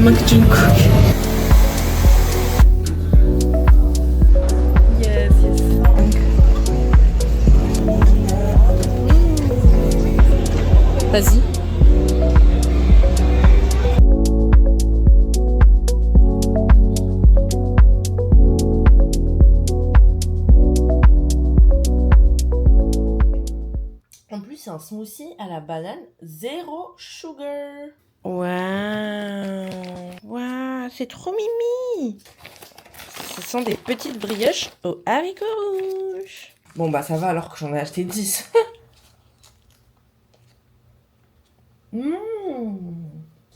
McJungkook. Yes, yes. Vas-y. En plus, c'est un smoothie à la banane, zéro sugar. Waouh, waouh, c'est trop mimi. Ce sont des petites brioches aux haricots rouges. Bon bah ça va alors que j'en ai acheté 10. C'est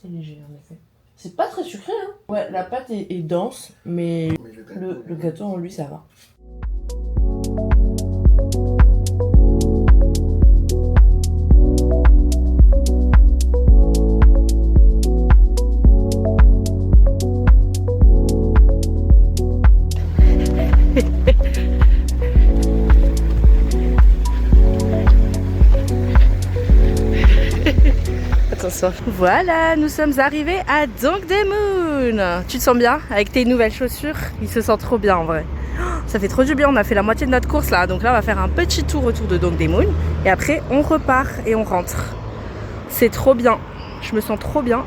léger en effet. C'est pas très sucré hein. Ouais, la pâte est dense, mais le gâteau en lui ça va. Attention. Voilà, nous sommes arrivés à Dongdaemun. Tu te sens bien avec tes nouvelles chaussures? Il se sent trop bien en vrai. Ça fait trop du bien, on a fait la moitié de notre course là. Donc là, on va faire un petit tour autour de Dongdaemun. Et après, on repart et on rentre. C'est trop bien. Je me sens trop bien.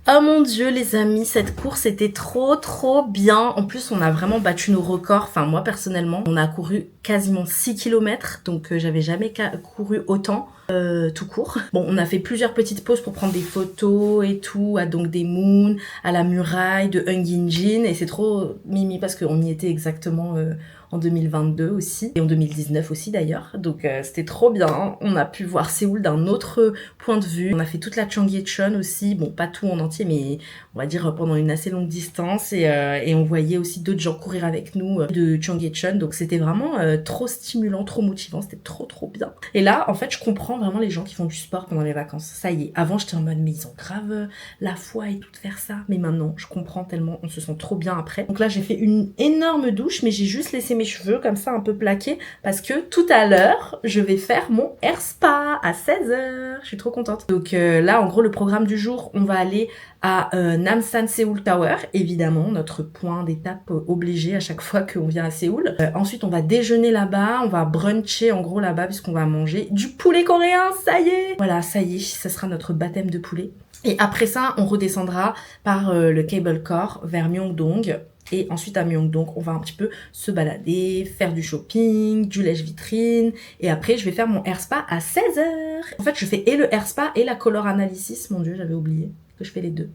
Oh mon dieu les amis, cette course était trop bien. En plus on a vraiment battu nos records, enfin moi personnellement. On a couru quasiment 6 km, donc j'avais jamais couru autant. Tout court. Bon, on a fait plusieurs petites pauses pour prendre des photos et tout, à Dongdaemun, à la muraille de Heunginjin, et c'est trop mimi parce qu'on y était exactement en 2022 aussi, et en 2019 aussi d'ailleurs, donc c'était trop bien. On a pu voir Séoul d'un autre point de vue. On a fait toute la Cheonggyecheon aussi, bon pas tout en entier, mais on va dire pendant une assez longue distance, et on voyait aussi d'autres gens courir avec nous de Cheonggyecheon, donc c'était vraiment trop stimulant, trop motivant, c'était trop bien. Et là, en fait, je comprends vraiment les gens qui font du sport pendant les vacances. Ça y est, avant j'étais en mode mais ils ont grave la foi et tout de faire ça, mais maintenant je comprends tellement, on se sent trop bien après. Donc là j'ai fait une énorme douche, mais j'ai juste laissé mes cheveux comme ça un peu plaqués parce que tout à l'heure je vais faire mon air spa à 16h. Je suis trop contente. Donc là en gros le programme du jour, on va aller à Namsan Seoul Tower, évidemment notre point d'étape obligé à chaque fois qu'on vient à Séoul. Ensuite on va déjeuner là-bas, on va bruncher en gros là-bas puisqu'on va manger du poulet coréen, ça y est. Voilà, ça y est, ça sera notre baptême de poulet. Et après ça, on redescendra par le cable car vers Myeongdong. Et ensuite à Myeongdong, on va un petit peu se balader, faire du shopping, du lèche-vitrine. Et après, je vais faire mon air spa à 16h. En fait, je fais et le air spa et la color analysis. Mon dieu, j'avais oublié que je fais les deux.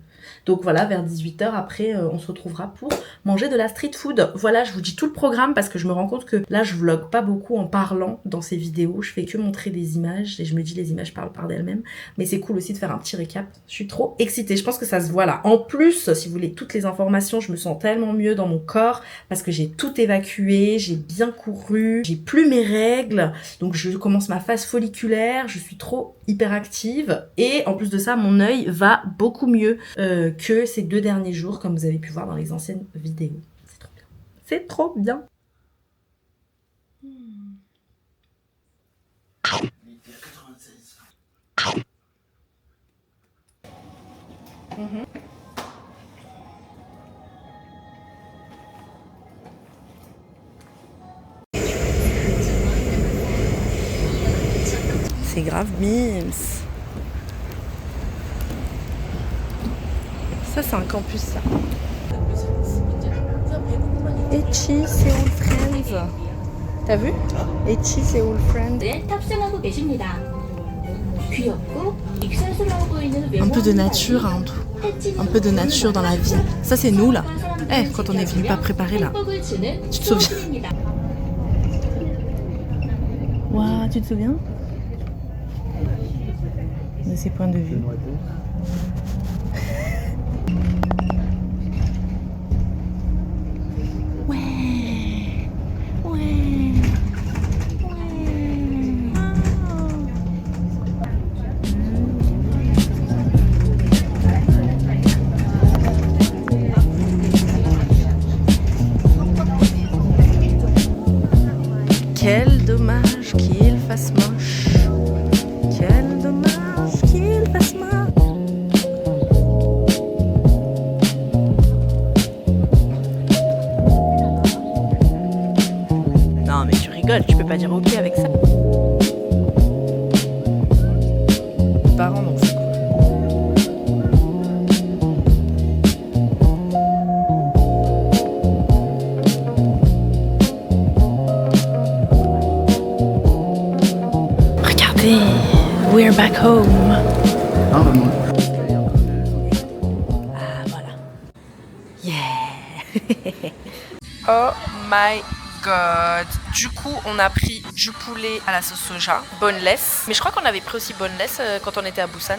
Donc voilà, vers 18h, après, on se retrouvera pour manger de la street food. Voilà, je vous dis tout le programme parce que je me rends compte que là, je vlogue pas beaucoup en parlant dans ces vidéos. Je fais que montrer des images et je me dis les images parlent par d'elles-mêmes. Mais c'est cool aussi de faire un petit récap. Je suis trop excitée. Je pense que ça se voit là. En plus, si vous voulez toutes les informations, je me sens tellement mieux dans mon corps parce que j'ai tout évacué, j'ai bien couru, j'ai plus mes règles. Donc je commence ma phase folliculaire, je suis trop hyperactive. Et en plus de ça, mon œil va beaucoup mieux que ces 2 derniers jours, comme vous avez pu voir dans les anciennes vidéos. C'est trop bien. C'est trop bien. C'est grave mimes. Ça, c'est un campus, ça. Echi Seoul Friends. T'as vu? Echi Seoul Friends. Un peu de nature, hein, un peu de nature dans la vie. Ça, c'est nous, là. Eh, quand on est venu pas préparer, là. Tu te souviens? Waouh, tu te souviens? De ces points de vue. Quel dommage qu'il fasse moche. Quel dommage qu'il fasse moche. Non mais tu rigoles, tu peux pas dire ok avec ça. Les parents non. We're back home. Ah voilà. Yeah. Oh my god. Du coup, on a pris du poulet à la sauce soja, boneless. Mais je crois qu'on avait pris aussi boneless quand on était à Busan,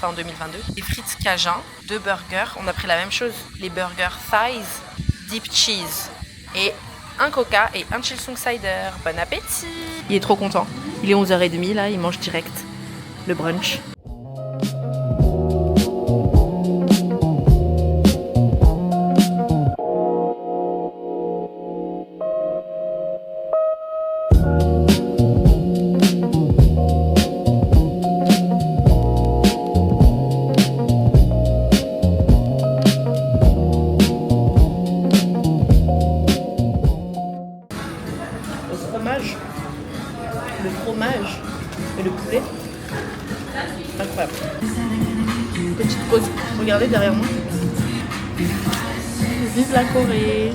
en 2022. Des frites cajun, 2 burgers. On a pris la même chose, les burgers thighs, deep cheese. Et un coca et un Chilsung cider. Bon appétit. Il est trop content. Il est 11h30 là, il mange direct le brunch. Le fromage et le poulet. Incroyable. Petite pause. Regardez derrière moi. Vive la Corée.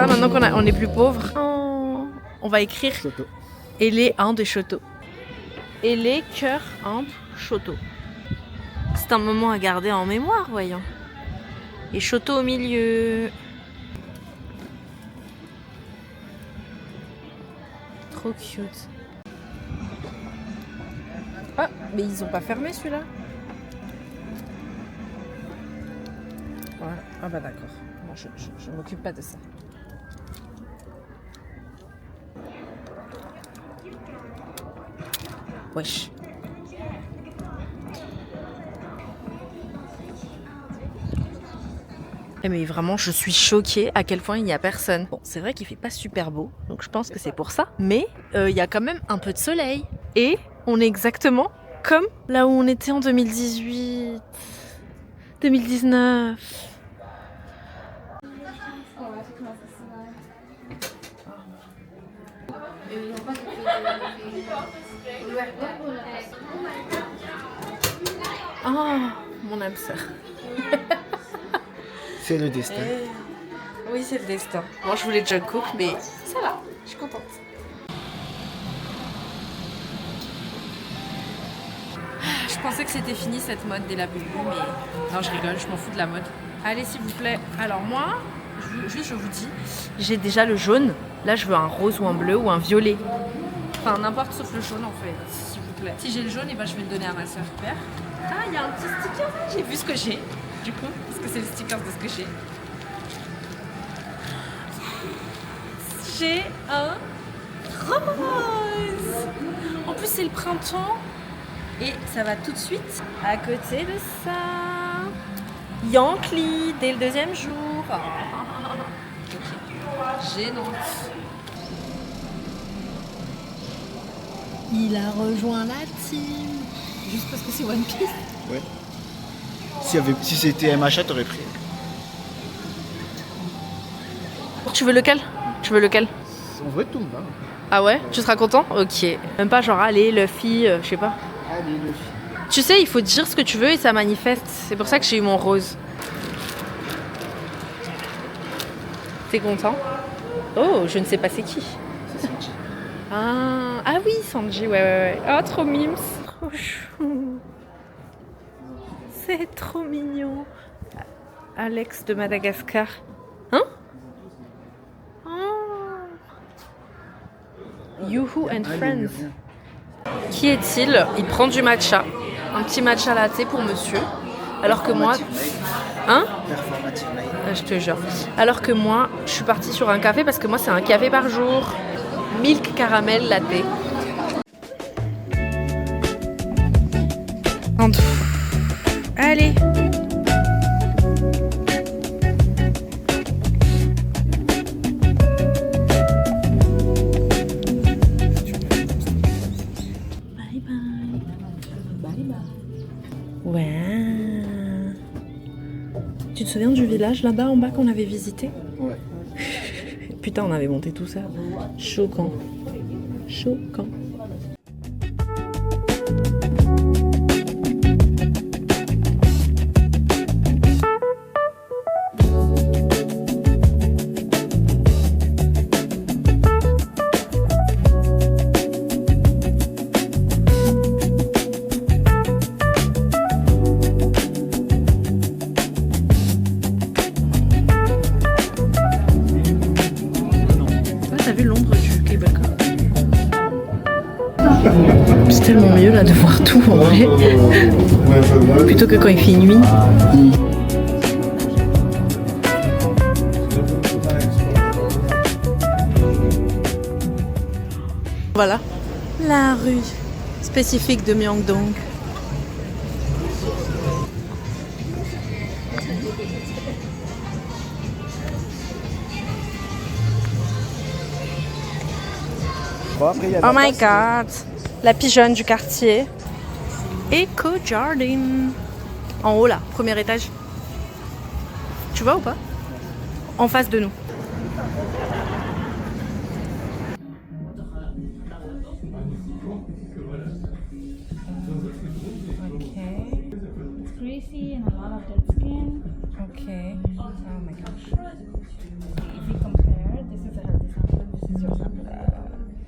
Maintenant qu'on est plus pauvre, on va écrire Ele and Shoto. Ele, cœur, and Shoto. C'est un moment à garder en mémoire, voyons. Et Shoto au milieu. Trop cute. Ah, mais ils ont pas fermé celui-là. Voilà. Ah bah d'accord. Bon, je m'occupe pas de ça. Wesh. Mais vraiment, je suis choquée à quel point il n'y a personne. Bon, c'est vrai qu'il fait pas super beau, donc je pense que c'est pour ça. Mais il y a quand même un peu de soleil. Et on est exactement comme là où on était en 2018, 2019. Oh, mon âme sœur. C'est le destin. Oui, c'est le destin. Moi, je voulais Jungkook, mais ça va, je suis contente. Je pensais que c'était fini cette mode des labus, mais non, je rigole, je m'en fous de la mode. Allez, s'il vous plaît. Alors moi, je vous dis, j'ai déjà le jaune. Là, je veux un rose ou un bleu ou un violet. Enfin, n'importe sauf le jaune en fait, s'il vous plaît. Si j'ai le jaune, et ben, je vais le donner à ma soeur. Super. Ah, il y a un petit sticker. J'ai vu ce que j'ai, du coup, parce que c'est le sticker de ce que j'ai. J'ai un rose. En plus, c'est le printemps. Et ça va tout de suite à côté de ça. Yankee, dès le deuxième jour. Gênant. Il a rejoint la team. Juste parce que c'est One Piece. Ouais. Si c'était MHA, t'aurais pris. Tu veux lequel? Tu veux lequel? On veut tout, hein. Ah ouais? Tu seras content? Ok. Même pas genre, allez, Luffy, je sais pas. Allez, le Tu sais, il faut dire ce que tu veux et ça manifeste. C'est pour ça que j'ai eu mon rose. T'es content? Oh, je ne sais pas c'est qui. c'est Sanji. Ah oui, Sanji, ouais. Oh, trop mimes. Trop chou. C'est trop mignon. Alex de Madagascar. Hein? Oh. Youhou and Friends. Qui est-il? Il prend du matcha. Un petit matcha latte pour monsieur. Alors que moi... Hein? Performative Night. Je te jure. Alors que moi, je suis partie sur un café parce que moi, c'est un café par jour. Milk caramel latte. En tout. Allez. Bye bye. Bye bye. Ouais. Tu te souviens du village là-bas en bas qu'on avait visité? Ouais. Putain, on avait monté tout ça. Choquant. Choquant. T'as vu l'ombre du cable car? C'est tellement mieux là de voir tout en vrai. Plutôt que quand il fait nuit. Voilà. La rue spécifique de Myeongdong. Bon, après, il y a Oh la my place, god. La pigeonne du quartier. Eco Garden. En haut là, premier étage. Tu vois ou pas? En face de nous. It's greasy and a lot of dead skin. Ok. Oh my gosh. If we compare, this is a healthy sample, this is your sample.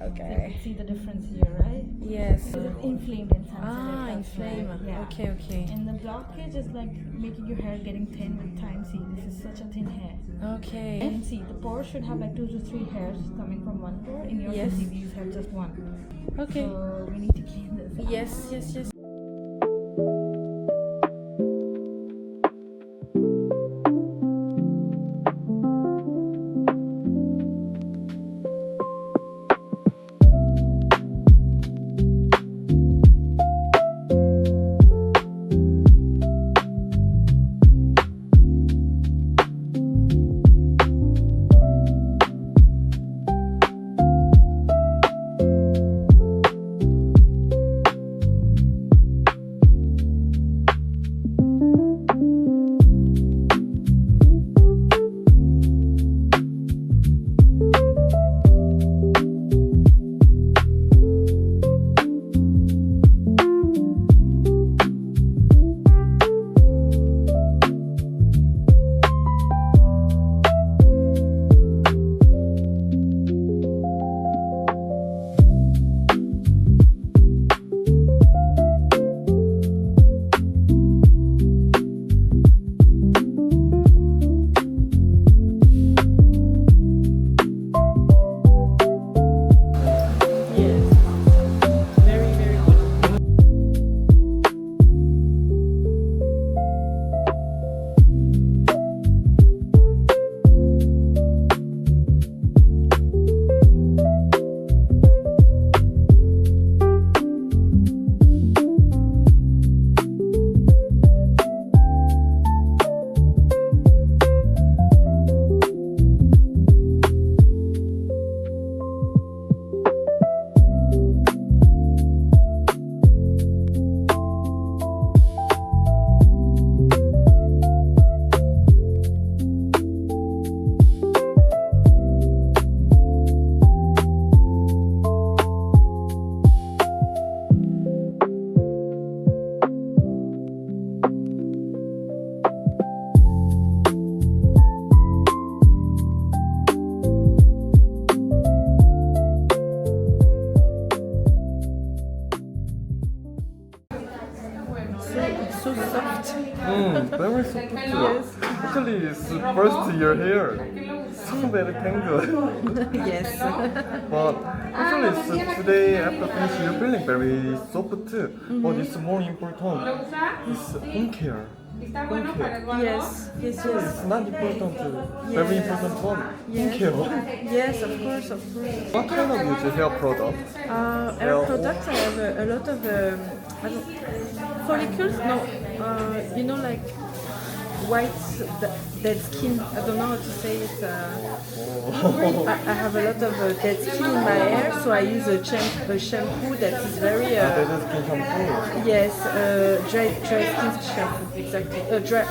So you can see the difference here, right? Yes. So it's inflamed and sensitive. Ah, that's inflame. why. Yeah. Okay, okay. And the blockage is like making your hair getting thin with time. See, this is such a thin hair. Okay. And see, the pore should have like 2 to 3 hairs coming from one pore. In your Yes. case, you have just one. Okay. So we need to clean this. Yes, yes, yes. Very so good. Actually, it's first your hair. So very tangled. Yes. But actually, it's today after finishing, you're feeling very soft. But it's more important. It's home care. Home care. Yes. Yes. Yes. It's not important. Very important one. Home care. Yes. Of course. Of course. What kind of use hair product? Hair products. I have a lot of I don't, follicles. No. You know, like white dead skin. I don't know how to say it. I have a lot of dead skin in my hair, so I use a shampoo that is very That is skin shampoo. yes, dry skin shampoo, exactly.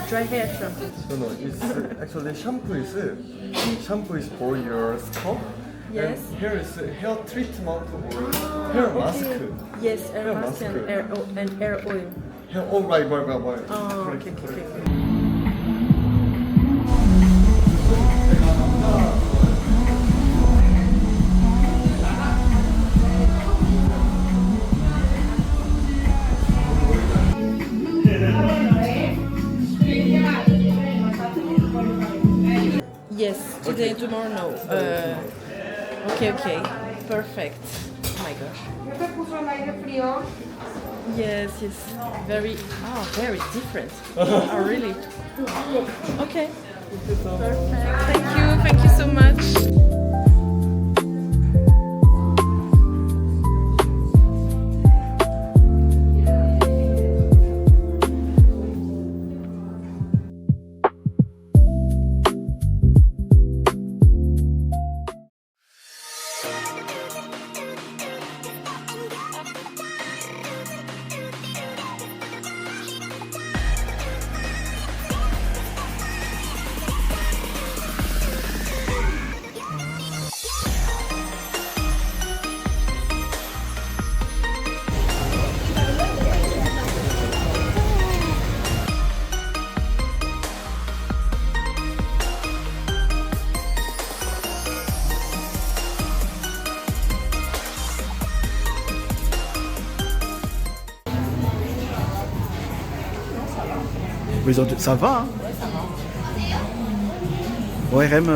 Dry hair shampoo. No, it's actually shampoo is for your scalp. Yes. And here is hair treatment or hair mask. Yes, hair mask and hair oil. Hair, oh right. Oh, Correct. okay. Yes, today and tomorrow no. Okay. Perfect. Oh my gosh. Yes. Very different. Oh really? Okay. Perfect. Thank you so much. Mais ça va, hein. ORM.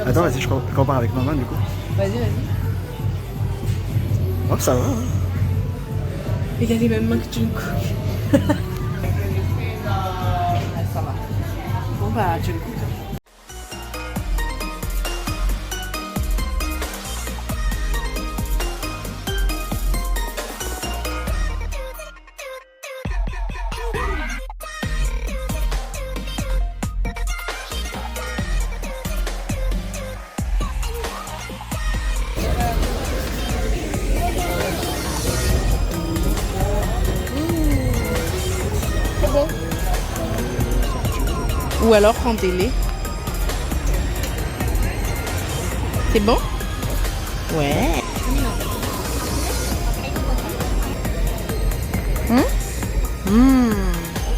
Attends, vas-y, je compare avec maman du coup. Vas-y. Oh, ça va. Hein. Il a les mêmes mains que Jungkook. Ça va. Bon bah Jungkook. Ou alors rendez-les. C'est bon? Ouais.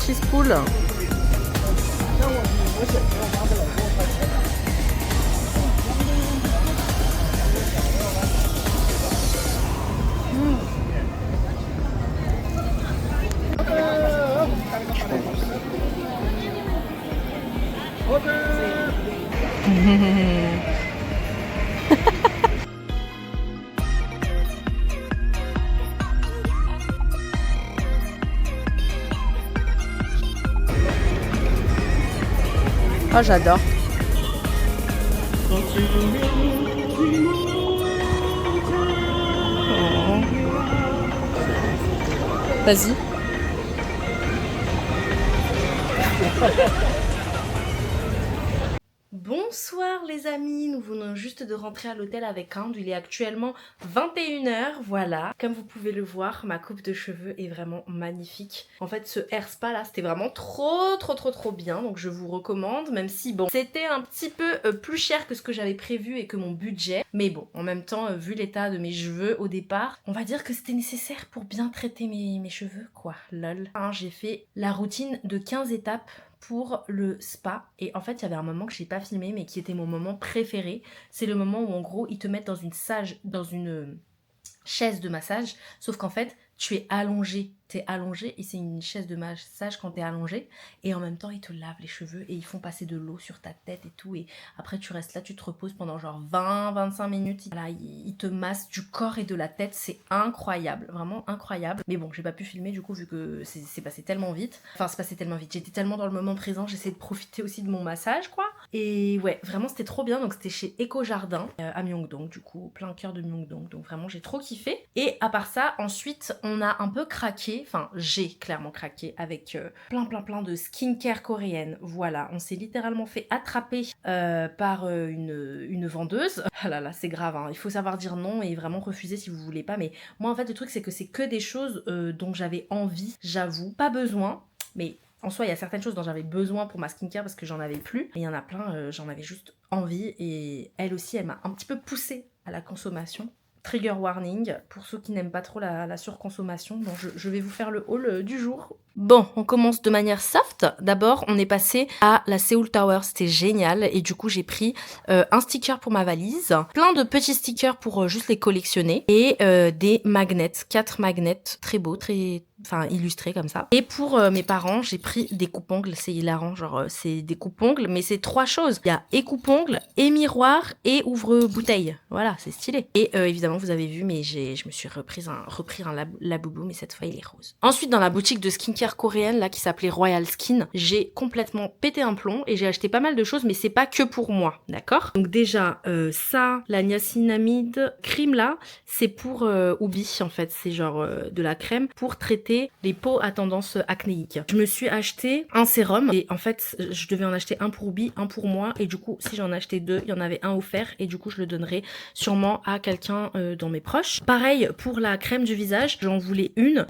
Cheese pool. Oh, j'adore. Oh. Vas-y. Bon, Bonsoir les amis, nous venons juste de rentrer à l'hôtel avec Count, il est actuellement 21h, voilà. Comme vous pouvez le voir, ma coupe de cheveux est vraiment magnifique. En fait ce hair spa là, c'était vraiment trop bien, donc je vous recommande, même si bon, c'était un petit peu plus cher que ce que j'avais prévu et que mon budget. Mais bon, en même temps, vu l'état de mes cheveux au départ, on va dire que c'était nécessaire pour bien traiter mes cheveux, quoi, lol. Hein, j'ai fait la routine de 15 étapes pour le spa et en fait il y avait un moment que j'ai pas filmé mais qui était mon moment préféré. C'est le moment où en gros ils te mettent dans une chaise de massage, sauf qu'en fait tu es allongé, t'es allongé et c'est une chaise de massage quand t'es allongé et en même temps ils te lavent les cheveux et ils font passer de l'eau sur ta tête et tout et après tu restes là, tu te reposes pendant genre 20-25 minutes, voilà, ils te massent du corps et de la tête, c'est incroyable, vraiment incroyable. Mais bon, j'ai pas pu filmer du coup vu que c'est passé tellement vite, j'étais tellement dans le moment présent, j'essayais de profiter aussi de mon massage quoi. Et ouais, vraiment c'était trop bien, donc c'était chez Eco Jardin à Myeongdong du coup, plein cœur de Myeongdong, donc vraiment j'ai trop kiffé. Et à part ça, ensuite on a un peu craqué, enfin j'ai clairement craqué avec plein de skincare coréenne. Voilà, on s'est littéralement fait attraper par une vendeuse. Ah là là, c'est grave, hein. Il faut savoir dire non et vraiment refuser si vous voulez pas. Mais moi en fait le truc c'est que c'est que des choses dont j'avais envie, j'avoue, pas besoin, mais en soi il y a certaines choses dont j'avais besoin pour ma skincare parce que j'en avais plus. Et il y en a plein, j'en avais juste envie et elle aussi elle m'a un petit peu poussée à la consommation. Trigger warning, pour ceux qui n'aiment pas trop la surconsommation, bon, je vais vous faire le haul du jour. Bon, on commence de manière soft. D'abord, on est passé à la Seoul Tower, c'était génial. Et du coup, j'ai pris un sticker pour ma valise, plein de petits stickers pour juste les collectionner, et des magnets, 4 magnets, très beaux, illustrés comme ça. Et pour mes parents, j'ai pris des coupe-ongles, c'est hilarant, genre c'est des coupe-ongles, mais c'est 3 choses. Il y a et coupe-ongles, et miroir, et ouvre-bouteille. Voilà, c'est stylé. Et évidemment, vous avez vu, mais je me suis repris un Labubu, mais cette fois il est rose. Ensuite, dans la boutique de skincare coréenne là qui s'appelait Royal Skin, j'ai complètement pété un plomb et j'ai acheté pas mal de choses, mais c'est pas que pour moi, d'accord? Donc déjà ça, la niacinamide crème là, c'est pour Ubi en fait, c'est genre de la crème pour traiter les peaux à tendance acnéique. Je me suis acheté un sérum et en fait je devais en acheter un pour Ubi, un pour moi et du coup si j'en achetais 2, il y en avait un offert et du coup je le donnerai sûrement à quelqu'un dans mes proches. Pareil pour la crème du visage, j'en voulais une,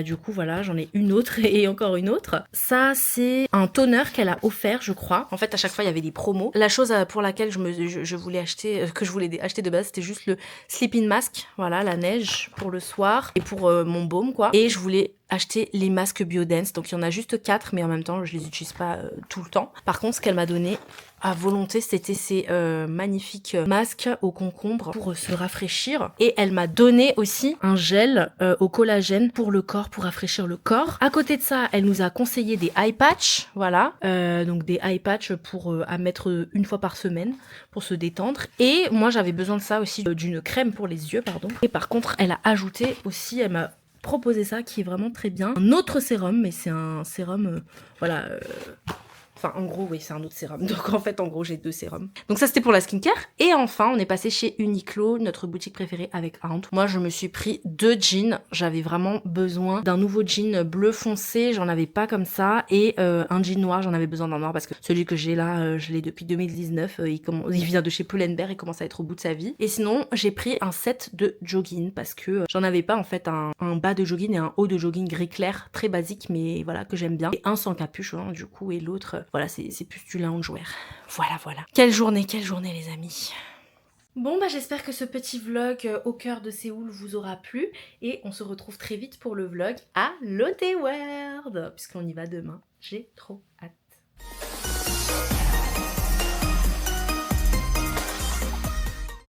du coup voilà, j'en ai une autre et encore une autre. Ça c'est un toner qu'elle a offert je crois. En fait à chaque fois il y avait des promos. La chose pour laquelle je voulais acheter, que je voulais acheter de base, c'était juste le sleeping mask, voilà, la neige pour le soir et pour mon baume quoi. Et je voulais acheter les masques Biodance, donc il y en a juste 4 mais en même temps je les utilise pas tout le temps. Par contre ce qu'elle m'a donné à volonté c'était ces magnifiques masques au concombre pour se rafraîchir et elle m'a donné aussi un gel au collagène pour le corps, pour rafraîchir le corps. À côté de ça elle nous a conseillé des eye patch, voilà, donc des eye patch pour à mettre une fois par semaine pour se détendre et moi j'avais besoin de ça aussi, d'une crème pour les yeux pardon. Et par contre elle a ajouté aussi, elle m'a proposé ça qui est vraiment très bien, un autre sérum, mais c'est un sérum en gros oui c'est un autre sérum, donc en fait en gros j'ai 2 sérums. Donc ça c'était pour la skincare. Et enfin on est passé chez Uniqlo, notre boutique préférée avec Aunt. Moi je me suis pris 2 jeans, j'avais vraiment besoin d'un nouveau jean bleu foncé, j'en avais pas comme ça, et un jean noir, j'en avais besoin d'un noir parce que celui que j'ai là je l'ai depuis 2019, il vient de chez Pull&Bear, il commence à être au bout de sa vie. Et sinon j'ai pris un set de jogging parce que j'en avais pas en fait, un bas de jogging et un haut de jogging gris clair, très basique mais voilà que j'aime bien, et un sans capuche hein, du coup, et l'autre voilà, c'est plus du loungewear. Voilà. Quelle journée les amis. Bon j'espère que ce petit vlog au cœur de Séoul vous aura plu et on se retrouve très vite pour le vlog à Lotte World puisqu'on y va demain. J'ai trop hâte.